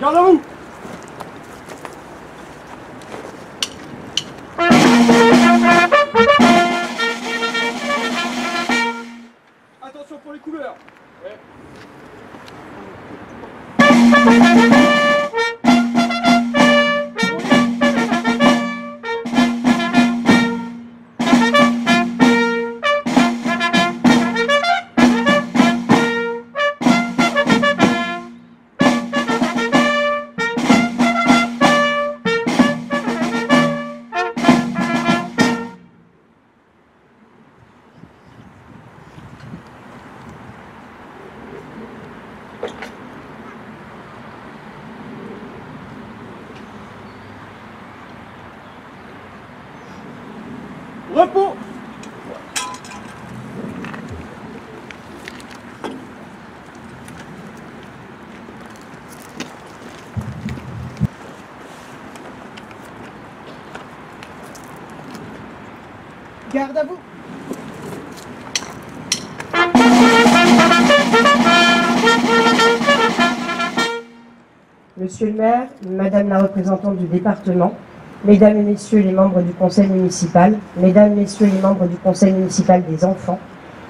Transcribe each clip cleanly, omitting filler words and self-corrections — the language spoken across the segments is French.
Garde à vous. Attention pour les couleurs. Ouais. Repos. Garde à vous. Monsieur le maire, Madame la représentante du département, Mesdames et Messieurs les membres du conseil municipal, Mesdames, Messieurs les membres du conseil municipal des enfants,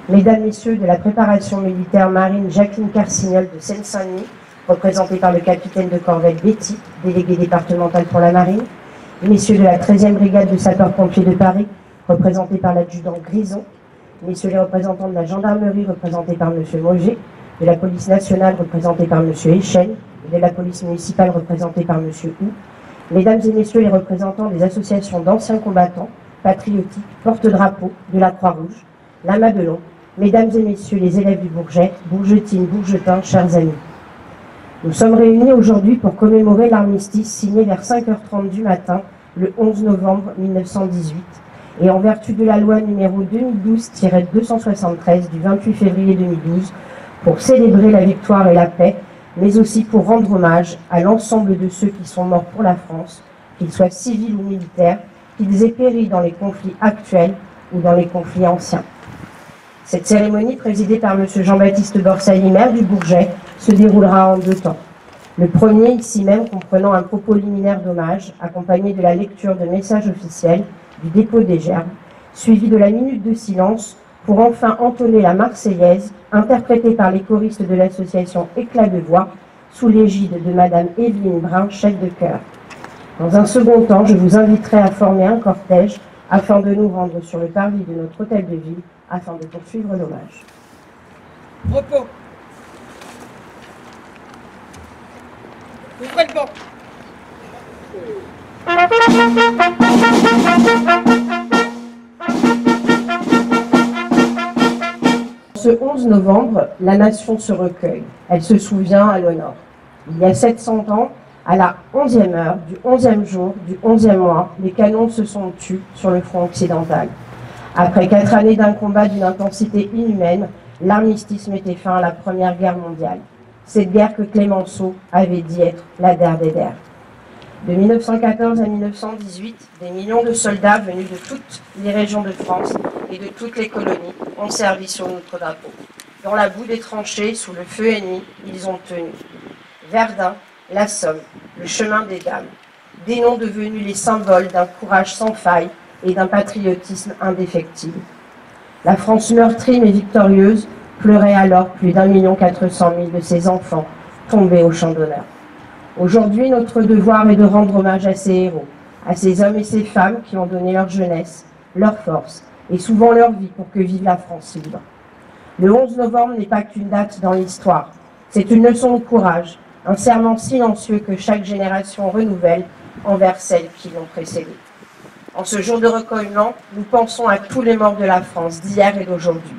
Mesdames, Messieurs de la préparation militaire marine Jacqueline Carcignol de Seine-Saint-Denis, représentée par le capitaine de corvette Betty, délégué départemental pour la marine, Messieurs de la 13e brigade de sapeurs-pompiers de Paris, représentés par l'adjudant Grison, Messieurs les représentants de la gendarmerie, représentés par Monsieur Moget, de la police nationale, représentés par Monsieur Echel, et de la police municipale, représentée par Monsieur Hou, Mesdames et Messieurs les représentants des associations d'anciens combattants, patriotiques, porte-drapeaux de la Croix-Rouge, la Madelon, Mesdames et Messieurs les élèves du Bourget, Bourgetines, Bourgetins, chers amis. Nous sommes réunis aujourd'hui pour commémorer l'armistice signé vers 5h30 du matin, le 11 novembre 1918, et en vertu de la loi numéro 2012-273 du 28 février 2012, pour célébrer la victoire et la paix, mais aussi pour rendre hommage à l'ensemble de ceux qui sont morts pour la France, qu'ils soient civils ou militaires, qu'ils aient péri dans les conflits actuels ou dans les conflits anciens. Cette cérémonie, présidée par M. Jean-Baptiste Borsailly, maire du Bourget, se déroulera en 2 temps. Le premier, ici même, comprenant un propos liminaire d'hommage, accompagné de la lecture de messages officiels, du dépôt des gerbes, suivi de la minute de silence, pour enfin entonner la Marseillaise, interprétée par les choristes de l'association Éclat de voix, sous l'égide de Madame Evelyne Brun, chef de chœur. Dans un second temps, je vous inviterai à former un cortège afin de nous rendre sur le parvis de notre hôtel de ville afin de poursuivre l'hommage. Repos. Ouvrez le banc. Ce 11 novembre, la nation se recueille. Elle se souvient à l'honneur. Il y a 700 ans, à la 11e heure, du 11e jour, du 11e mois, les canons se sont tus sur le front occidental. Après 4 années d'un combat d'une intensité inhumaine, l'armistice mettait fin à la Première Guerre mondiale. Cette guerre que Clémenceau avait dit être la der des der. De 1914 à 1918, des millions de soldats venus de toutes les régions de France et de toutes les colonies ont servi sur notre drapeau. Dans la boue des tranchées, sous le feu ennemi, ils ont tenu. Verdun, la Somme, le chemin des dames, des noms devenus les symboles d'un courage sans faille et d'un patriotisme indéfectible. La France meurtrie mais victorieuse pleurait alors plus d'1,4 million de ses enfants tombés au champ d'honneur. Aujourd'hui, notre devoir est de rendre hommage à ces héros, à ces hommes et ces femmes qui ont donné leur jeunesse, leur force et souvent leur vie pour que vive la France libre. Le 11 novembre n'est pas qu'une date dans l'histoire, c'est une leçon de courage, un serment silencieux que chaque génération renouvelle envers celles qui l'ont précédé. En ce jour de recueillement, nous pensons à tous les morts de la France d'hier et d'aujourd'hui,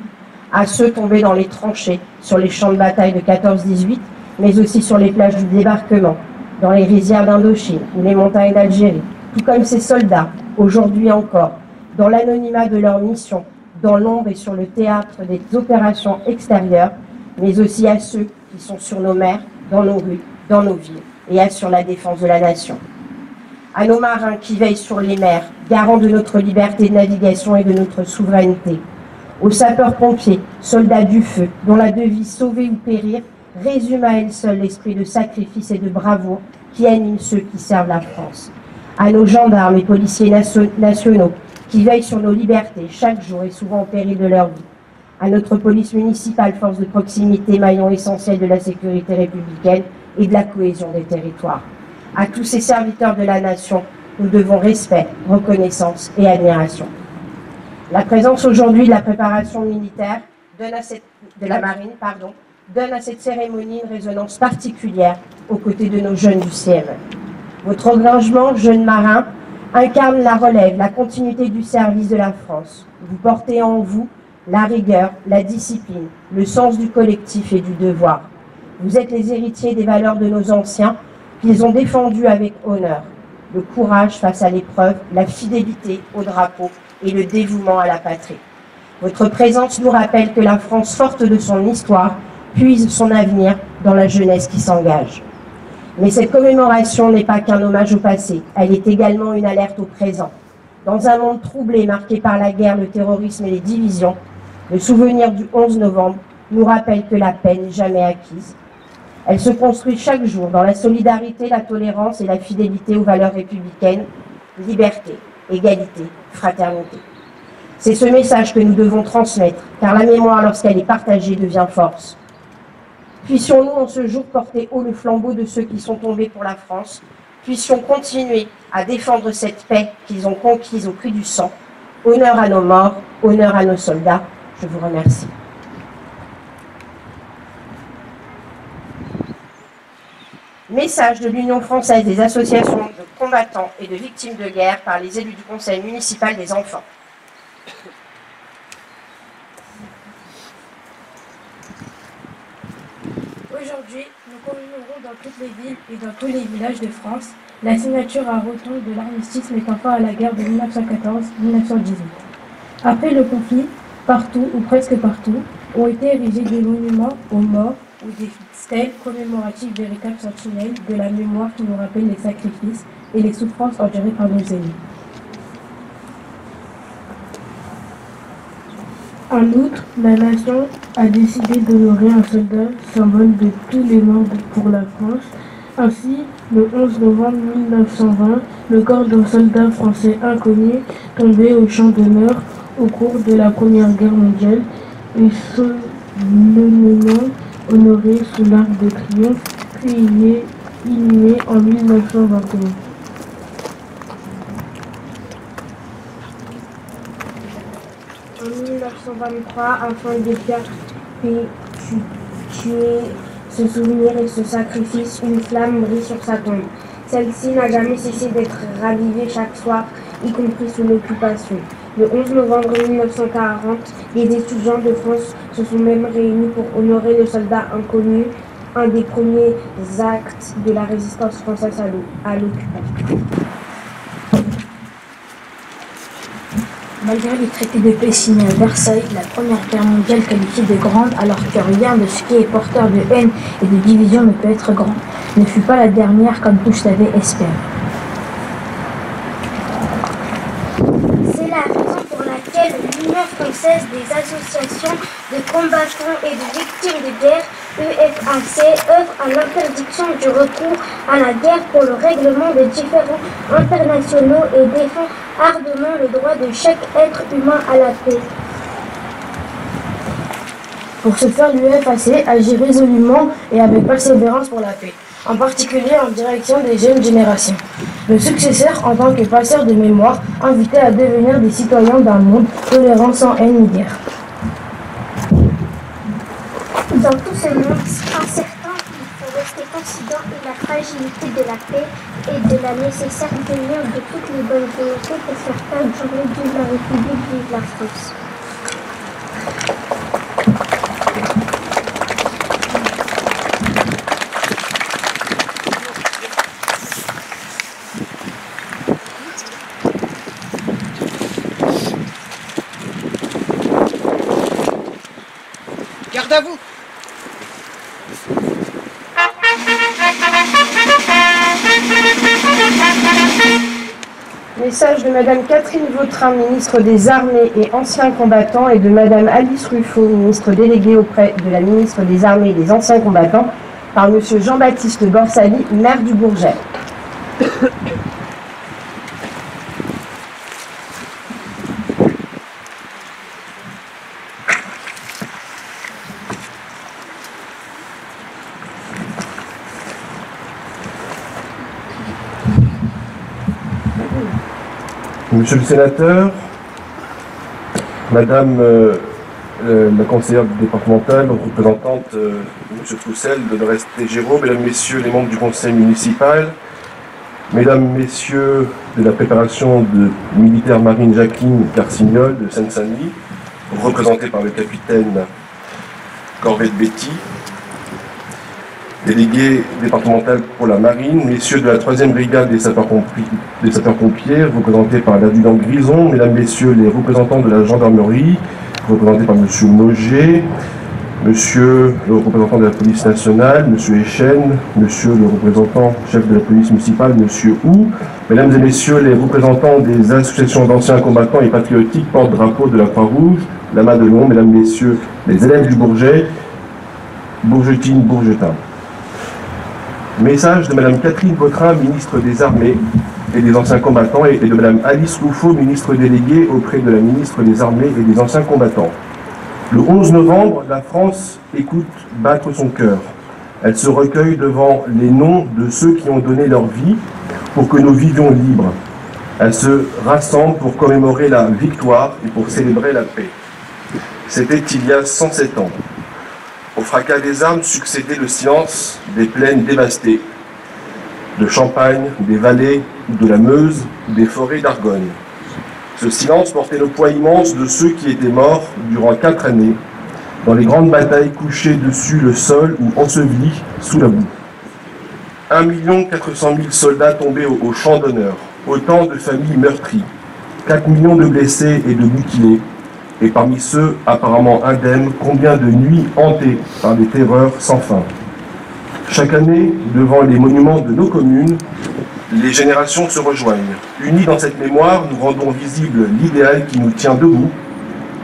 à ceux tombés dans les tranchées, sur les champs de bataille de 14-18, mais aussi sur les plages du débarquement, dans les rizières d'Indochine ou les montagnes d'Algérie, tout comme ces soldats, aujourd'hui encore, dans l'anonymat de leur mission, dans l'ombre et sur le théâtre des opérations extérieures, mais aussi à ceux qui sont sur nos mers, dans nos rues, dans nos villes, et assurent la défense de la nation. À nos marins qui veillent sur les mers, garants de notre liberté de navigation et de notre souveraineté, aux sapeurs-pompiers, soldats du feu, dont la devise « sauver ou périr » résume à elle seule l'esprit de sacrifice et de bravoure qui anime ceux qui servent la France. À nos gendarmes et policiers nationaux qui veillent sur nos libertés chaque jour et souvent au péril de leur vie. À notre police municipale, force de proximité, maillon essentiel de la sécurité républicaine et de la cohésion des territoires. À tous ces serviteurs de la nation, nous devons respect, reconnaissance et admiration. La présence aujourd'hui de la préparation militaire de la marine donne à cette cérémonie une résonance particulière aux côtés de nos jeunes du CME. Votre engagement, jeunes marins, incarne la relève, la continuité du service de la France. Vous portez en vous la rigueur, la discipline, le sens du collectif et du devoir. Vous êtes les héritiers des valeurs de nos anciens qu'ils ont défendues avec honneur. Le courage face à l'épreuve, la fidélité au drapeau et le dévouement à la patrie. Votre présence nous rappelle que la France, forte de son histoire, puise son avenir dans la jeunesse qui s'engage. Mais cette commémoration n'est pas qu'un hommage au passé, elle est également une alerte au présent. Dans un monde troublé, marqué par la guerre, le terrorisme et les divisions, le souvenir du 11 novembre nous rappelle que la paix n'est jamais acquise. Elle se construit chaque jour dans la solidarité, la tolérance et la fidélité aux valeurs républicaines, liberté, égalité, fraternité. C'est ce message que nous devons transmettre, car la mémoire, lorsqu'elle est partagée, devient force. Puissions-nous en ce jour porter haut le flambeau de ceux qui sont tombés pour la France, puissions continuer à défendre cette paix qu'ils ont conquise au prix du sang. Honneur à nos morts, honneur à nos soldats. Je vous remercie. Message de l'Union française des associations de combattants et de victimes de guerre par les élus du Conseil municipal des enfants. Aujourd'hui, nous commémorons dans toutes les villes et dans tous les villages de France la signature à Rotonde de l'armistice mettant fin à la guerre de 1914-1918. Après le conflit, partout ou presque partout, ont été érigés des monuments aux morts ou des stèles commémoratives, véritables sentinelles de la mémoire qui nous rappellent les sacrifices et les souffrances endurées par nos aînés. En outre, la nation a décidé d'honorer un soldat, symbole de tous les morts pour la France. Ainsi, le 11 novembre 1920, le corps d'un soldat français inconnu tombé au champ d'honneur au cours de la Première Guerre mondiale est solennellement honoré sous l'Arc de Triomphe, puis il est inhumé en 1921. En 1923, afin de faire perpétuer ce souvenir et ce sacrifice, une flamme brille sur sa tombe. Celle-ci n'a jamais cessé d'être ravivée chaque soir, y compris sous l'occupation. Le 11 novembre 1940, les étudiants de France se sont même réunis pour honorer le soldat inconnu, un des premiers actes de la résistance française à l'occupation. Malgré les traités de paix signés à Versailles, la Première Guerre mondiale qualifiée de grande, alors que rien de ce qui est porteur de haine et de division ne peut être grand, ne fut pas la dernière comme tous l'avaient espéré. C'est la raison pour laquelle l'Union française des associations de combattants et de victimes de guerre, UFAC, œuvre à l'interdiction du recours à la guerre pour le règlement des différends internationaux et défend ardemment le droit de chaque être humain à la paix. Pour ce faire, l'UFAC agit résolument et avec persévérance pour la paix, en particulier en direction des jeunes générations. Le successeur, en tant que passeur de mémoire, invitait à devenir des citoyens d'un monde tolérant sans haine ni guerre. Dans tout ce monde incertain, il faut rester conscient de la fragilité de la paix et de la nécessaire union de toutes les bonnes volontés pour faire perdurer vive la République, vive la France. Garde à vous! Message de Madame Catherine Vautrin, ministre des Armées et anciens combattants, et de Madame Alice Ruffo, ministre déléguée auprès de la ministre des Armées et des anciens combattants, par Monsieur Jean-Baptiste Borsali, maire du Bourget. Monsieur le sénateur, Madame la conseillère départementale, représentante Monsieur Troussel de l'Oreste-Géraud, Mesdames, Messieurs les membres du conseil municipal, Mesdames, Messieurs de la préparation de militaire marine Jacqueline Carcignol de Seine-Saint-Denis, représentée par le capitaine Corvette Betty, délégué départemental pour la marine, messieurs de la 3e brigade des sapeurs-pompiers, représentés par l'adjudant Grison, mesdames, messieurs les représentants de la gendarmerie, représentés par monsieur Moget, monsieur le représentant de la police nationale, monsieur Echen, monsieur le représentant chef de la police municipale, monsieur Hou, mesdames et messieurs les représentants des associations d'anciens combattants et patriotiques, porte-drapeau de la Croix-Rouge, la Madelon, mesdames, messieurs les élèves du Bourget, Bourgetines, Bourgetins. Message de Madame Catherine Vautrin, ministre des Armées et des anciens combattants, et de Madame Alice Ruffo, ministre déléguée auprès de la ministre des Armées et des anciens combattants. Le 11 novembre, la France écoute battre son cœur. Elle se recueille devant les noms de ceux qui ont donné leur vie pour que nous vivions libres. Elle se rassemble pour commémorer la victoire et pour célébrer la paix. C'était il y a 107 ans. Au fracas des armes succédait le silence des plaines dévastées, de Champagne, des vallées, de la Meuse, des forêts d'Argonne. Ce silence portait le poids immense de ceux qui étaient morts durant 4 années, dans les grandes batailles couchées dessus le sol ou ensevelis sous la boue. 1 400 000 soldats tombés au champ d'honneur, autant de familles meurtries, 4 millions de blessés et de mutilés, et parmi ceux apparemment indemnes, combien de nuits hantées par des terreurs sans fin. Chaque année, devant les monuments de nos communes, les générations se rejoignent. Unis dans cette mémoire, nous rendons visible l'idéal qui nous tient debout,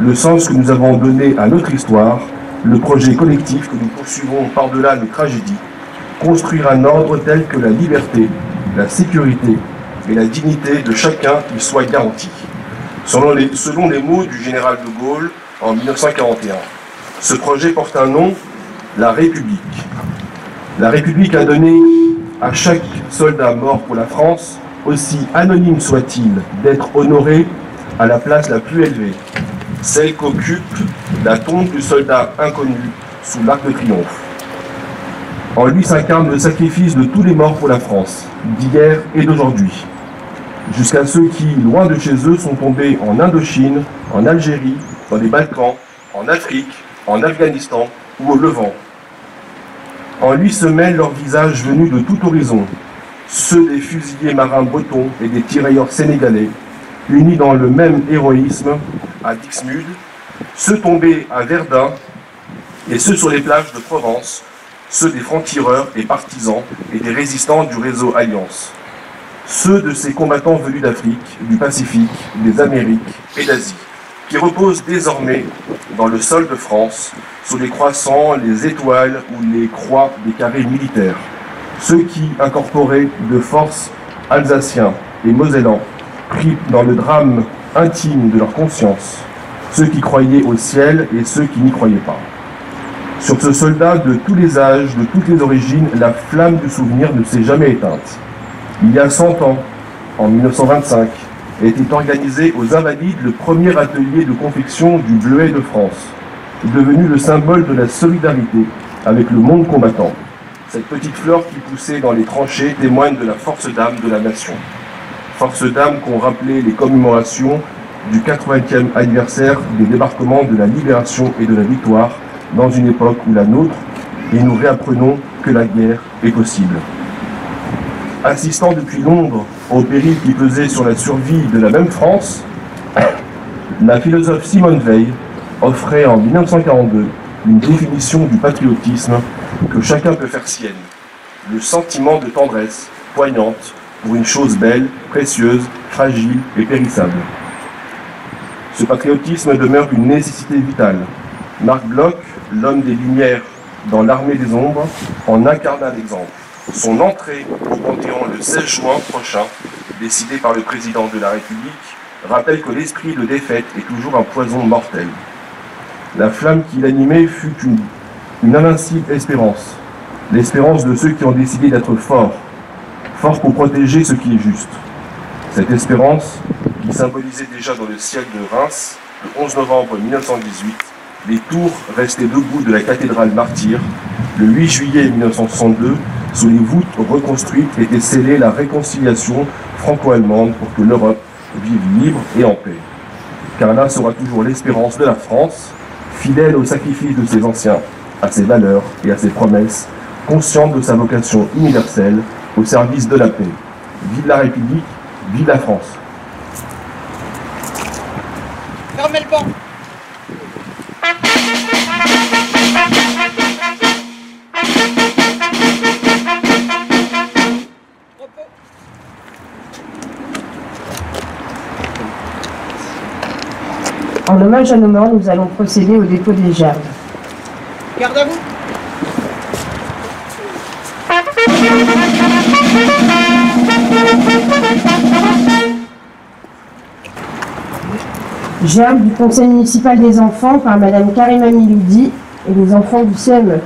le sens que nous avons donné à notre histoire, le projet collectif que nous poursuivons par-delà les tragédies, construire un ordre tel que la liberté, la sécurité et la dignité de chacun y soient garanties. Selon les mots du général de Gaulle en 1941. Ce projet porte un nom, la République. La République a donné à chaque soldat mort pour la France, aussi anonyme soit-il, d'être honoré à la place la plus élevée, celle qu'occupe la tombe du soldat inconnu sous l'Arc de Triomphe. En lui s'incarne le sacrifice de tous les morts pour la France, d'hier et d'aujourd'hui, jusqu'à ceux qui, loin de chez eux, sont tombés en Indochine, en Algérie, dans les Balkans, en Afrique, en Afghanistan ou au Levant. En lui se mêlent leurs visages venus de tout horizon, ceux des fusiliers marins bretons et des tirailleurs sénégalais, unis dans le même héroïsme à Dixmude, ceux tombés à Verdun et ceux sur les plages de Provence, ceux des francs-tireurs et partisans et des résistants du réseau Alliance. Ceux de ces combattants venus d'Afrique, du Pacifique, des Amériques et d'Asie, qui reposent désormais dans le sol de France, sous les croissants, les étoiles ou les croix des carrés militaires. Ceux qui, incorporés de force alsaciens et mosellans, pris dans le drame intime de leur conscience, ceux qui croyaient au ciel et ceux qui n'y croyaient pas. Sur ce soldat de tous les âges, de toutes les origines, la flamme du souvenir ne s'est jamais éteinte. Il y a 100 ans, en 1925, était organisé aux Invalides le premier atelier de confection du bleuet de France, devenu le symbole de la solidarité avec le monde combattant. Cette petite fleur qui poussait dans les tranchées témoigne de la force d'âme de la nation. Force d'âme qu'ont rappelé les commémorations du 80e anniversaire des débarquements de la libération et de la victoire dans une époque où la nôtre, et nous réapprenons que la guerre est possible. Assistant depuis Londres au péril qui pesait sur la survie de la même France, la philosophe Simone Veil offrait en 1942 une définition du patriotisme que chacun peut faire sienne. Le sentiment de tendresse poignante pour une chose belle, précieuse fragile et périssable. Ce patriotisme demeure une nécessité vitale. Marc Bloch, l'homme des Lumières dans l'armée des ombres, en incarna l'exemple. Son entrée au Panthéon le 16 juin prochain, décidée par le président de la République, rappelle que l'esprit de défaite est toujours un poison mortel. La flamme qui l'animait fut une invincible espérance, l'espérance de ceux qui ont décidé d'être forts, forts pour protéger ce qui est juste. Cette espérance, qui symbolisait déjà dans le ciel de Reims, le 11 novembre 1918, les tours restées debout de la cathédrale martyre, le 8 juillet 1962, sous les voûtes reconstruites, était scellée la réconciliation franco-allemande pour que l'Europe vive libre et en paix. Car là sera toujours l'espérance de la France, fidèle au sacrifice de ses anciens, à ses valeurs et à ses promesses, consciente de sa vocation universelle au service de la paix. Vive la République, vive la France. Fermez le banc. En hommage à nos morts, nous allons procéder au dépôt des gerbes. Garde à vous. Gerbe du Conseil municipal des enfants par Madame Karima Miloudi et les enfants du CME.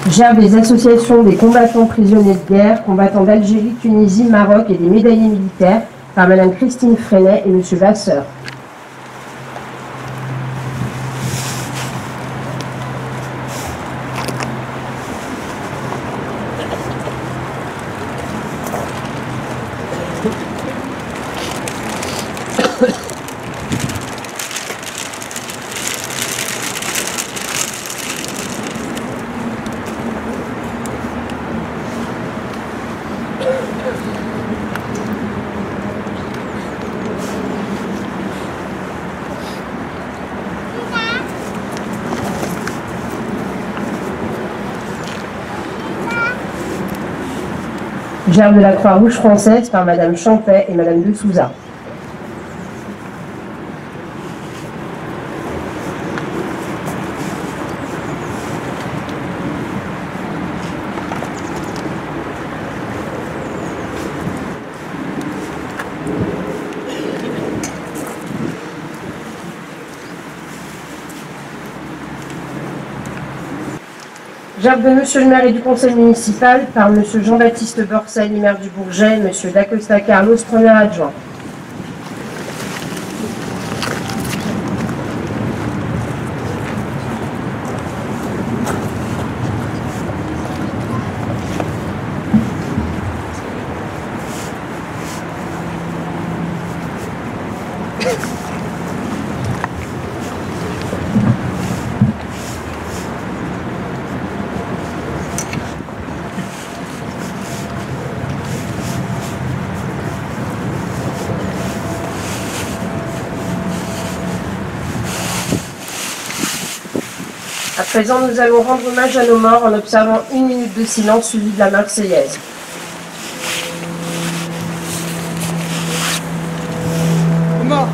Gerbe des associations des combattants prisonniers de guerre, combattants d'Algérie, Tunisie, Maroc et des médaillés militaires par Madame Christine Freinet et Monsieur Vasseur. Gerbe de la Croix-Rouge française par Madame Champet et Madame de Souza. Gerbe de Monsieur le maire et du conseil municipal par Monsieur Jean-Baptiste Borselli, maire du Bourget, Monsieur D'Acosta Carlos, premier adjoint. À présent, nous allons rendre hommage à nos morts en observant 1 minute de silence suivie de la Marseillaise. Aux morts.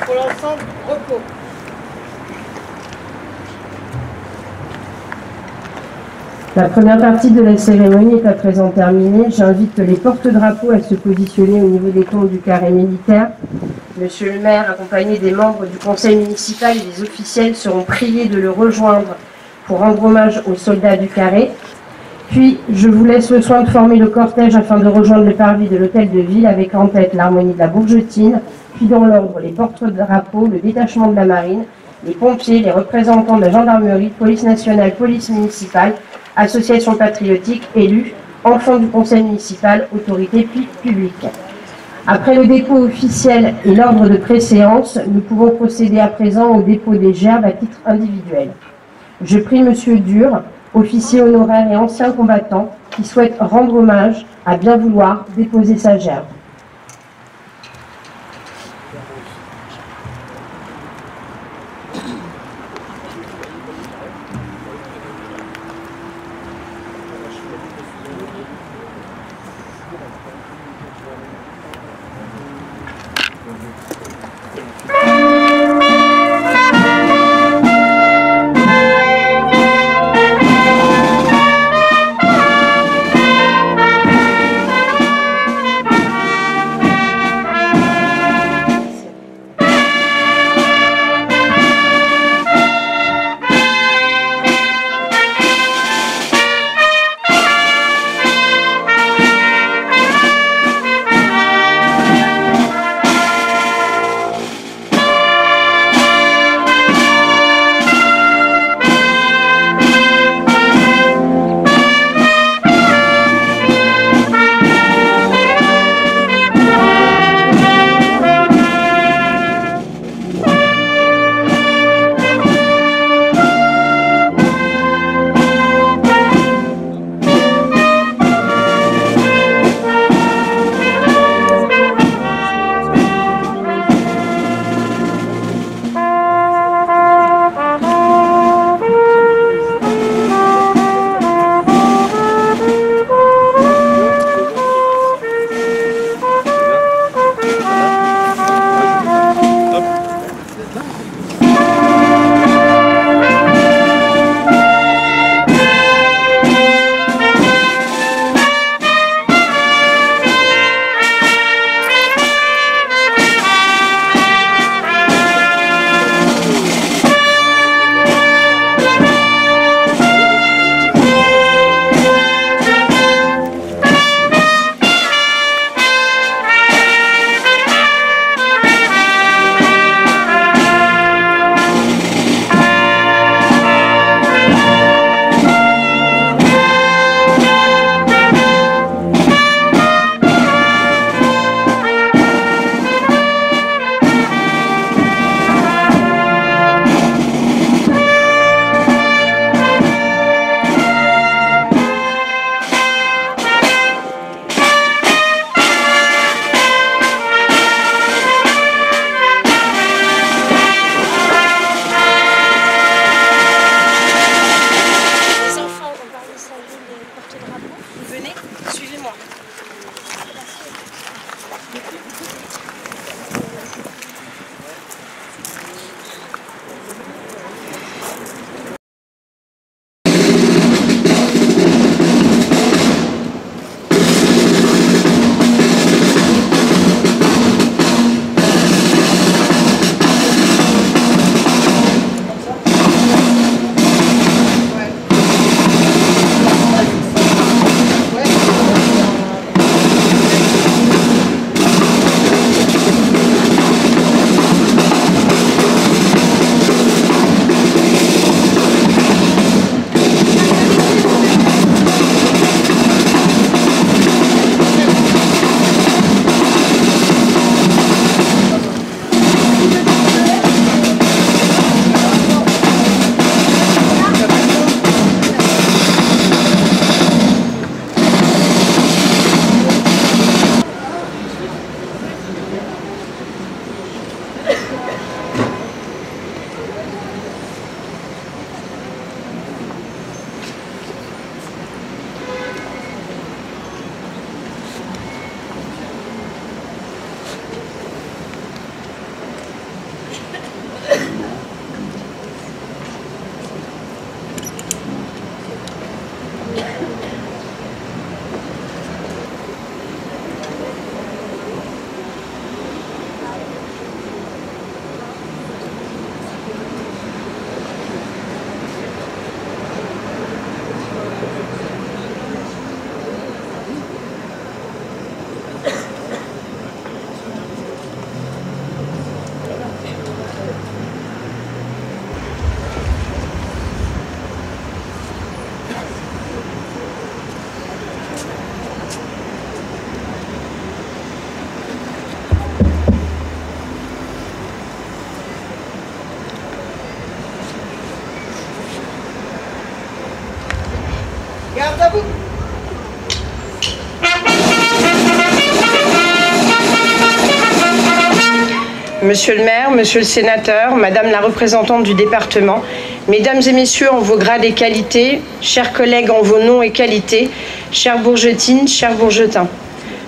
Pour l'ensemble, repos. La première partie de la cérémonie est à présent terminée. J'invite les porte-drapeaux à se positionner au niveau des tombes du carré militaire. Monsieur le maire, accompagné des membres du conseil municipal et des officiels, seront priés de le rejoindre pour rendre hommage aux soldats du carré. Puis, je vous laisse le soin de former le cortège afin de rejoindre le parvis de l'hôtel de ville avec en tête l'harmonie de la Bourgetine, puis dans l'ordre les porte-drapeaux, le détachement de la marine, les pompiers, les représentants de la gendarmerie, police nationale, police municipale, associations patriotiques, élus, enfants du conseil municipal, autorités publiques. Après le dépôt officiel et l'ordre de préséance, nous pouvons procéder à présent au dépôt des gerbes à titre individuel. Je prie Monsieur Dur, officier honoraire et ancien combattant, qui souhaite rendre hommage, à bien vouloir déposer sa gerbe. Monsieur le maire, monsieur le sénateur, madame la représentante du département, mesdames et messieurs en vos grades et qualités, chers collègues en vos noms et qualités, chères Bourgetines, chers Bourgetins.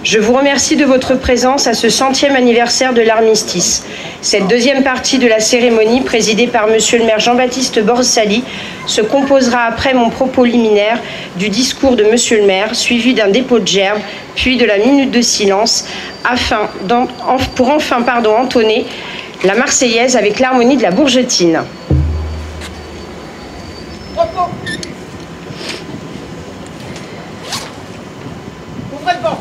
Je vous remercie de votre présence à ce 100e anniversaire de l'armistice. Cette deuxième partie de la cérémonie, présidée par monsieur le maire Jean-Baptiste Borsali, se composera après mon propos liminaire du discours de monsieur le maire, suivi d'un dépôt de gerbes, puis de la minute de silence, pour enfin entonner la Marseillaise avec l'harmonie de la Bourgetine. Repos. Ouvrez le banc.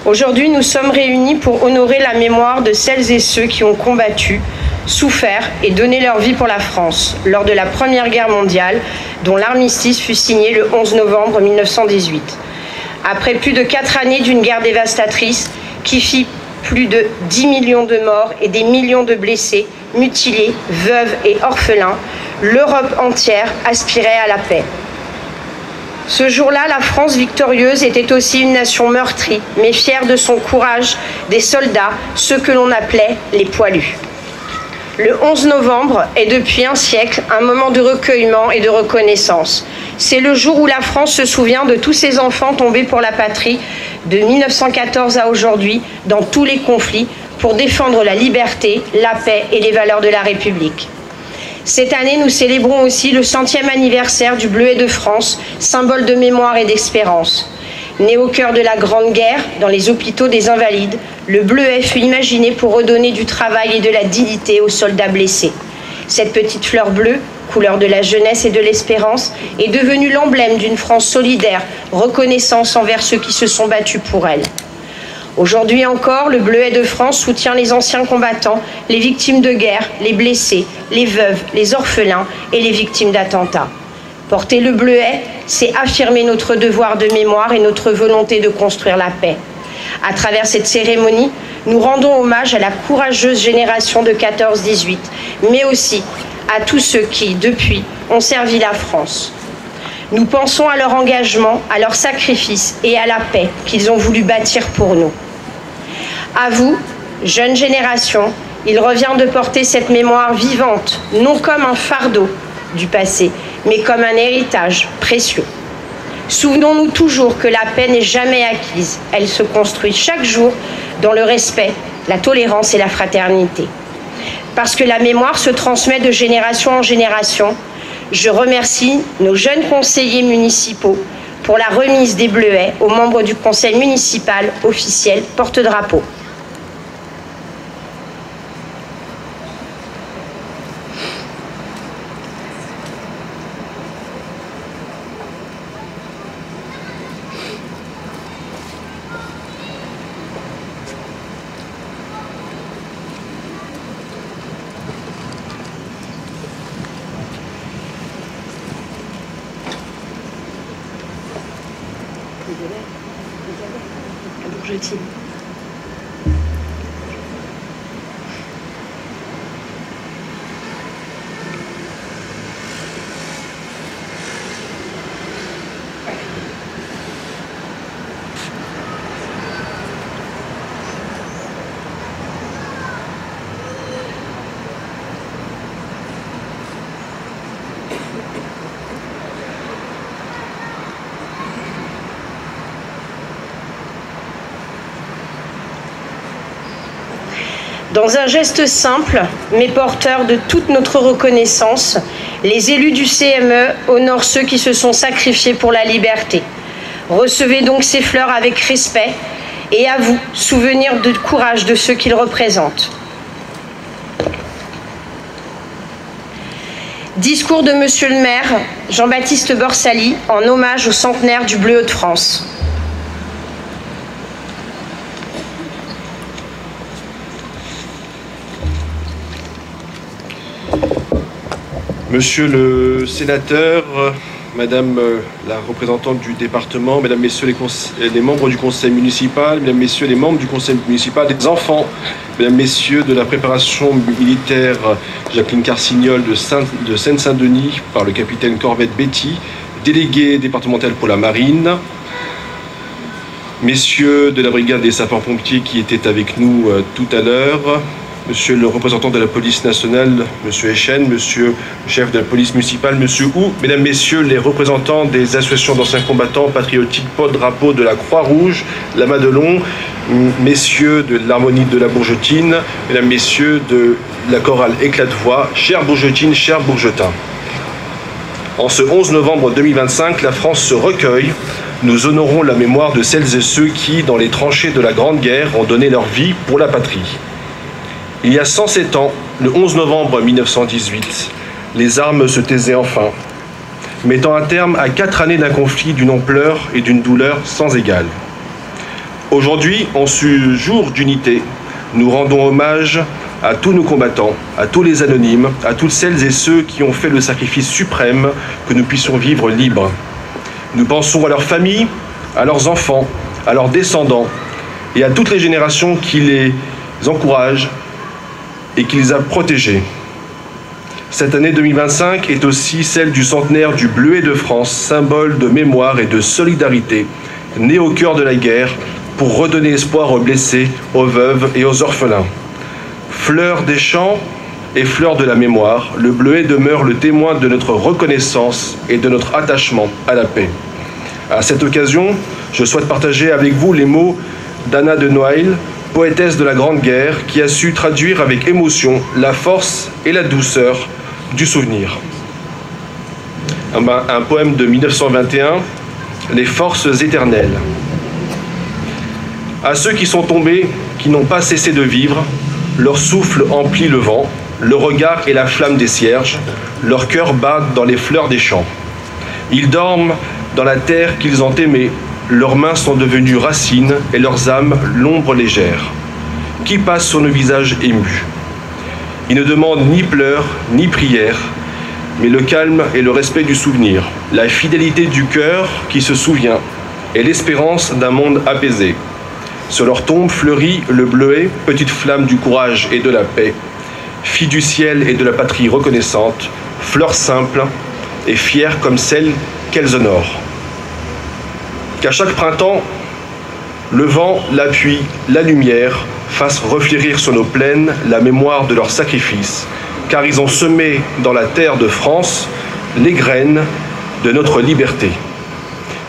Aujourd'hui, nous sommes réunis pour honorer la mémoire de celles et ceux qui ont combattu, souffert et donné leur vie pour la France lors de la Première Guerre mondiale, dont l'armistice fut signé le 11 novembre 1918. Après plus de 4 années d'une guerre dévastatrice qui fit plus de 10 millions de morts et des millions de blessés, mutilés, veuves et orphelins, l'Europe entière aspirait à la paix. Ce jour-là, la France victorieuse était aussi une nation meurtrie, mais fière de son courage, des soldats, ceux que l'on appelait les poilus. Le 11 novembre est depuis un siècle un moment de recueillement et de reconnaissance. C'est le jour où la France se souvient de tous ses enfants tombés pour la patrie, de 1914 à aujourd'hui, dans tous les conflits, pour défendre la liberté, la paix et les valeurs de la République. Cette année, nous célébrons aussi le 100e anniversaire du Bleuet de France, symbole de mémoire et d'espérance. Né au cœur de la Grande Guerre, dans les hôpitaux des Invalides, le Bleuet fut imaginé pour redonner du travail et de la dignité aux soldats blessés. Cette petite fleur bleue, couleur de la jeunesse et de l'espérance, est devenue l'emblème d'une France solidaire, reconnaissance envers ceux qui se sont battus pour elle. Aujourd'hui encore, le Bleuet de France soutient les anciens combattants, les victimes de guerre, les blessés, les veuves, les orphelins et les victimes d'attentats. Porter le Bleuet, c'est affirmer notre devoir de mémoire et notre volonté de construire la paix. À travers cette cérémonie, nous rendons hommage à la courageuse génération de 14-18, mais aussi à tous ceux qui, depuis, ont servi la France. Nous pensons à leur engagement, à leur sacrifice et à la paix qu'ils ont voulu bâtir pour nous. À vous, jeune génération, il revient de porter cette mémoire vivante, non comme un fardeau du passé, mais comme un héritage précieux. Souvenons-nous toujours que la paix n'est jamais acquise, elle se construit chaque jour dans le respect, la tolérance et la fraternité. Parce que la mémoire se transmet de génération en génération, je remercie nos jeunes conseillers municipaux pour la remise des Bleuets aux membres du conseil municipal officiel porte-drapeau. Bourgetine. Dans un geste simple, mais porteur de toute notre reconnaissance, les élus du CME honorent ceux qui se sont sacrifiés pour la liberté. Recevez donc ces fleurs avec respect et à vous, souvenir du courage de ceux qu'ils représentent. Discours de monsieur le maire Jean-Baptiste Borsali en hommage au centenaire du Bleuet de France. Monsieur le sénateur, Madame la représentante du département, Mesdames, Messieurs les membres du conseil municipal, Mesdames, Messieurs les membres du conseil municipal des enfants, Mesdames, Messieurs de la préparation militaire Jacqueline Carcignol de Seine-Saint-Denis par le capitaine Corvette Betty, délégué départemental pour la marine, Messieurs de la brigade des sapeurs-pompiers qui étaient avec nous tout à l'heure, Monsieur le représentant de la police nationale, Monsieur Echen, Monsieur le chef de la police municipale, Monsieur Hou, Mesdames, Messieurs les représentants des associations d'anciens combattants patriotiques, porte-drapeau de la Croix-Rouge, la Madelon, Messieurs de l'harmonie de la Bourgetine, Mesdames, Messieurs de la chorale Éclat de voix, chère Bourgetine, chers Bourgetins. En ce 11 novembre 2025, la France se recueille. Nous honorons la mémoire de celles et ceux qui, dans les tranchées de la Grande Guerre, ont donné leur vie pour la patrie. Il y a 107 ans, le 11 novembre 1918, les armes se taisaient enfin, mettant un terme à 4 années d'un conflit d'une ampleur et d'une douleur sans égale. Aujourd'hui, en ce jour d'unité, nous rendons hommage à tous nos combattants, à tous les anonymes, à toutes celles et ceux qui ont fait le sacrifice suprême que nous puissions vivre libres. Nous pensons à leurs familles, à leurs enfants, à leurs descendants et à toutes les générations qui les encouragent et qui les a protégés. Cette année 2025 est aussi celle du centenaire du Bleuet de France, symbole de mémoire et de solidarité, né au cœur de la guerre pour redonner espoir aux blessés, aux veuves et aux orphelins. Fleur des champs et fleur de la mémoire, le Bleuet demeure le témoin de notre reconnaissance et de notre attachement à la paix. À cette occasion, je souhaite partager avec vous les mots d'Anna de Noailles, poétesse de la Grande Guerre, qui a su traduire avec émotion la force et la douceur du souvenir. Un poème de 1921, Les forces éternelles. À ceux qui sont tombés, qui n'ont pas cessé de vivre, leur souffle emplit le vent, le regard est la flamme des cierges, leur cœur bat dans les fleurs des champs. Ils dorment dans la terre qu'ils ont aimée, leurs mains sont devenues racines et leurs âmes l'ombre légère, qui passe sur nos visages émus. Ils ne demandent ni pleurs, ni prières, mais le calme et le respect du souvenir, la fidélité du cœur qui se souvient et l'espérance d'un monde apaisé. Sur leur tombe fleurit le bleuet, petite flamme du courage et de la paix, fille du ciel et de la patrie reconnaissante, fleur simple et fière comme celle qu'elles honorent. Qu'à chaque printemps, le vent, la pluie, la lumière fassent reflérir sur nos plaines la mémoire de leur sacrifice, car ils ont semé dans la terre de France les graines de notre liberté.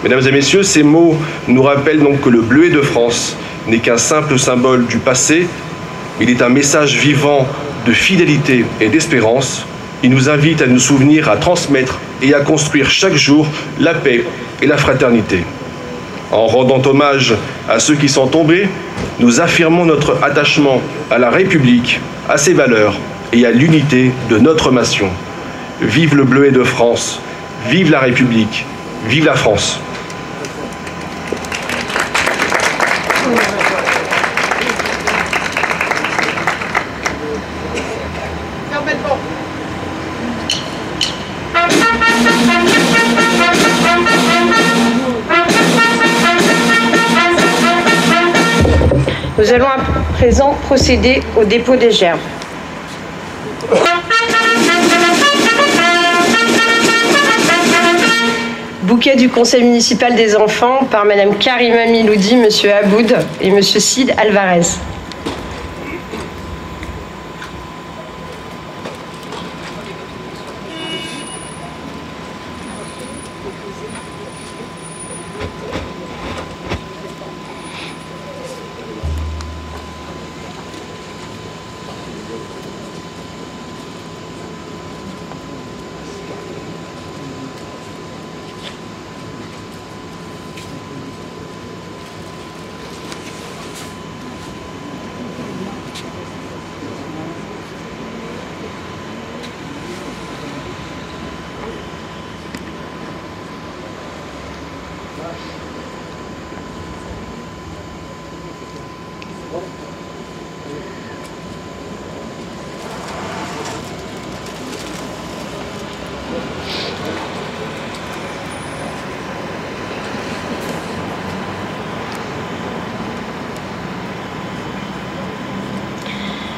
Mesdames et messieurs, ces mots nous rappellent donc que le Bleuet de France n'est qu'un simple symbole du passé, il est un message vivant de fidélité et d'espérance. Il nous invite à nous souvenir, à transmettre et à construire chaque jour la paix et la fraternité. En rendant hommage à ceux qui sont tombés, nous affirmons notre attachement à la République, à ses valeurs et à l'unité de notre nation. Vive le Bleuet de France, vive la République, vive la France. Nous allons à présent procéder au dépôt des gerbes. Bouquet du conseil municipal des enfants par Madame Karima Miloudi, Monsieur Aboud et Monsieur Sid Alvarez.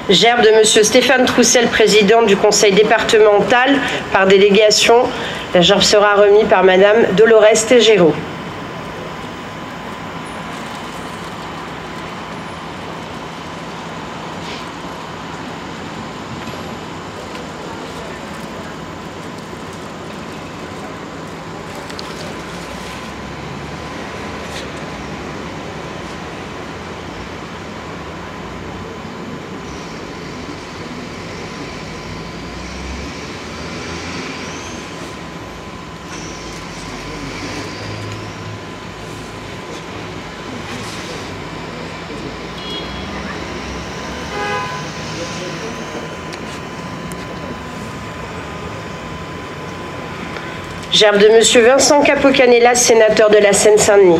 Gerbe de M. Stéphane Troussel, président du conseil départemental par délégation. La gerbe sera remise par Madame Dolores Tégéraud. Gerbe de M. Vincent Capocanelas, sénateur de la Seine-Saint-Denis.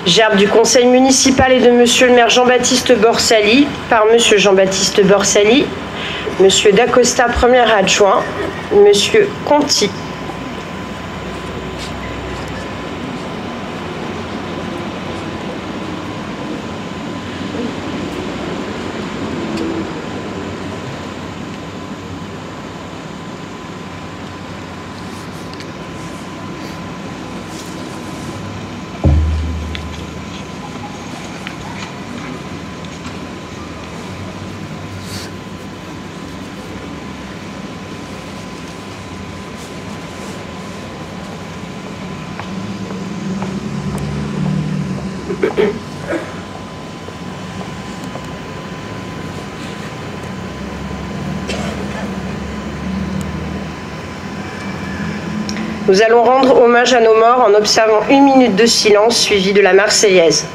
Gerbe du conseil municipal et de Monsieur le maire Jean-Baptiste Borsali, par Monsieur Jean-Baptiste Borsali, Monsieur Dacosta, premier adjoint, Monsieur Conti. Nous allons rendre hommage à nos morts en observant 1 minute de silence suivie de la Marseillaise.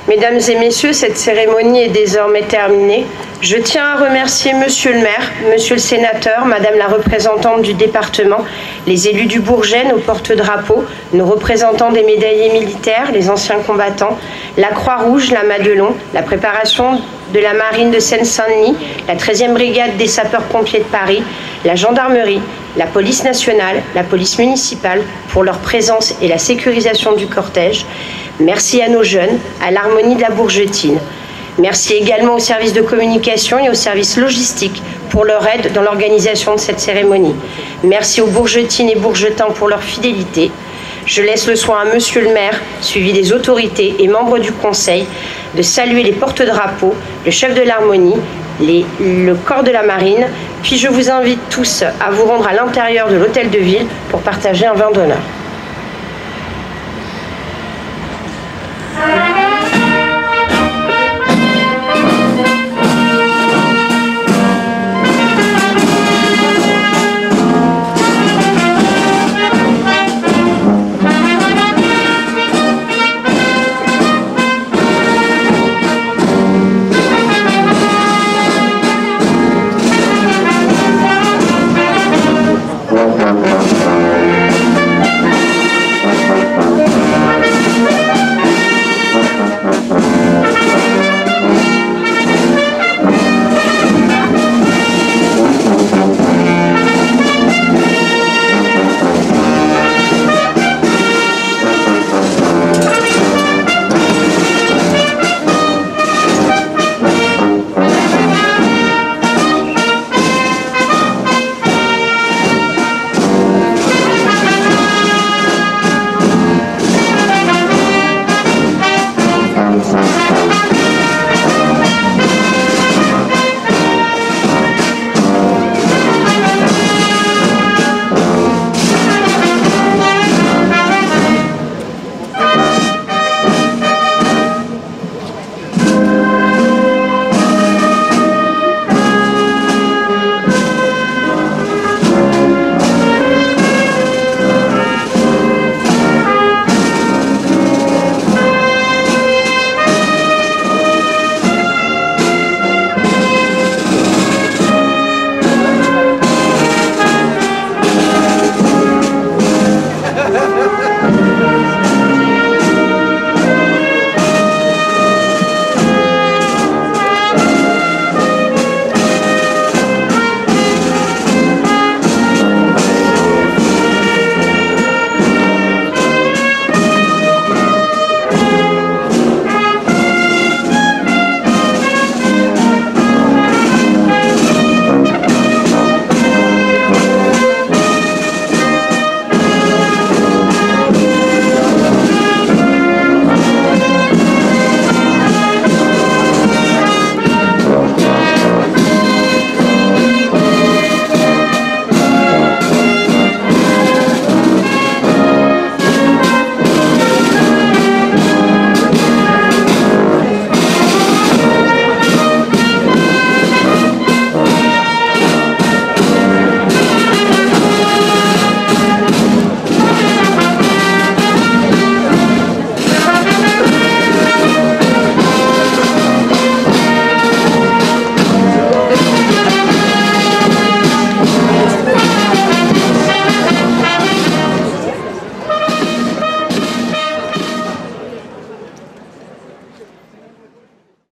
Mesdames et messieurs, cette cérémonie est désormais terminée. Je tiens à remercier Monsieur le maire, Monsieur le sénateur, Madame la représentante du département, les élus du Bourget, nos porte-drapeaux, nos représentants des médaillés militaires, les anciens combattants, la Croix-Rouge, la Madelon, la préparation de la marine de Seine-Saint-Denis, la 13e brigade des sapeurs-pompiers de Paris, la gendarmerie, la police nationale, la police municipale pour leur présence et la sécurisation du cortège. Merci à nos jeunes, à l'harmonie de la Bourgetine. Merci également aux services de communication et aux services logistiques pour leur aide dans l'organisation de cette cérémonie. Merci aux Bourgetines et Bourgetins pour leur fidélité. Je laisse le soin à Monsieur le maire, suivi des autorités et membres du conseil, de saluer les porte-drapeaux, le chef de l'harmonie, le corps de la marine, puis je vous invite tous à vous rendre à l'intérieur de l'hôtel de ville pour partager un vin d'honneur.